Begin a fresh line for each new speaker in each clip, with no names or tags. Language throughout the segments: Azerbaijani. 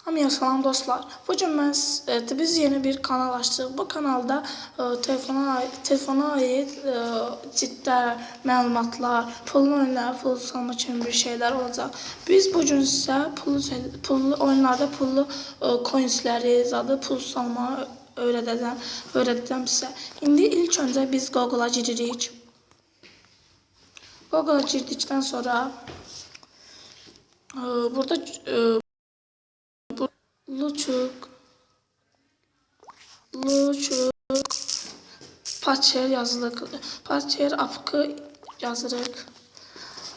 Hamıya salam dostlar. Bugün biz yeni bir kanal açdıq. Bu kanalda telefona ait ciddi məlumatlar, pullu oyunlar, pul salma kimi bir şeyler olacaq. Biz bugün sizə pullu oyunlarda pullu coinsləri, zadı pul salma öğreteceğim sizə. İndi ilk öncə biz Google'a giririk. Google'a girdikten sonra burada Luçuk Patcher yazılır. Patcher apkı yazırıq.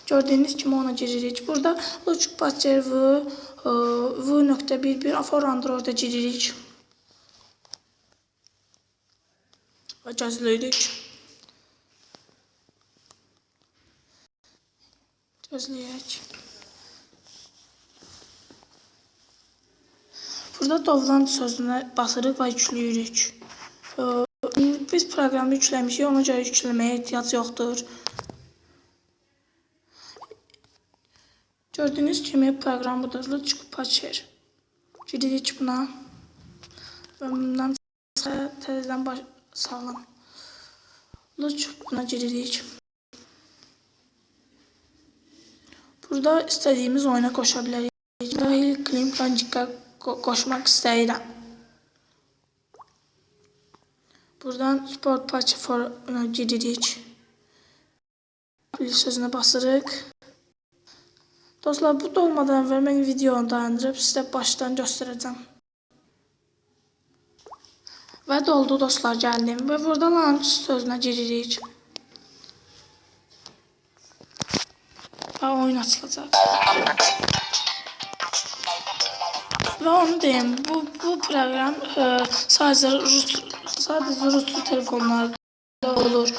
Gördüğünüz kimi ona giririk. Burada Luçuk Patcher v.11 for Android'a giririk. Və gözləyirik. Gözləyək. Burada Dovland sözüne basırıq ve yükləyirik. Biz proqramı yükləmişik, ona görə yükləməyə ehtiyac yoxdur. Gördüğünüz kimi proqram budur. Luçuk Patcher. Giririk buna. Və bundan təzədən salın. Luçuk buna giririk. Burada istediğimiz oyuna koşa bilərik. Hill Climb Bandic'a koşmak istəyirəm. Buradan Sport Patch for'una giririk. Sözüne basırıq. Dostlar, bu da olmadan əvvəl mən videonu dayandırıb sizə başdan göstərəcəm. Və doldu dostlar, gəldim. Və burada launch sözüne giririk. Və oyun açılacaq. Ve onu diyeyim, bu program sadece Ruslu telefonlarda olur.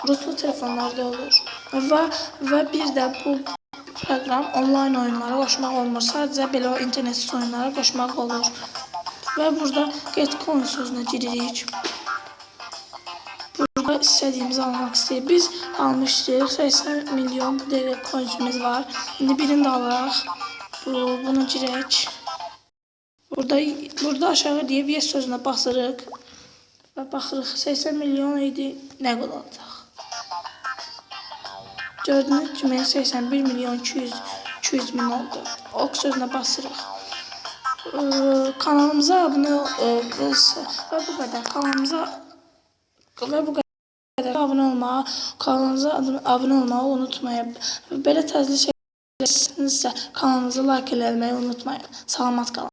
Ruslu telefonlarda olur. Ve bir de bu program online oyunlara koşmak olmur. Sadece belə internetsiz oyunlara koşmak olur. Ve burada Get Coin sözüne giririk. Burada istediğimizi almak istedik. Biz almıştık. 80 milyon coinsimiz var. Şimdi birini de alarak bunu girək. Burada aşağı diye bir sözüne basırıq. Və baxırıq 80 milyon idi, nə qədər olacaq. Gördüğünüz kimi 81 milyon 200 min oldu. Ok sözüne basırıq. Kanalımıza abunə və bu qədər. Abunə olmağı, kanalımıza abunə olmağı unutmayın. Belə təzli şeylər istəyirsinizsə kanalımıza like eləməyi unutmayın. Salamat qalın.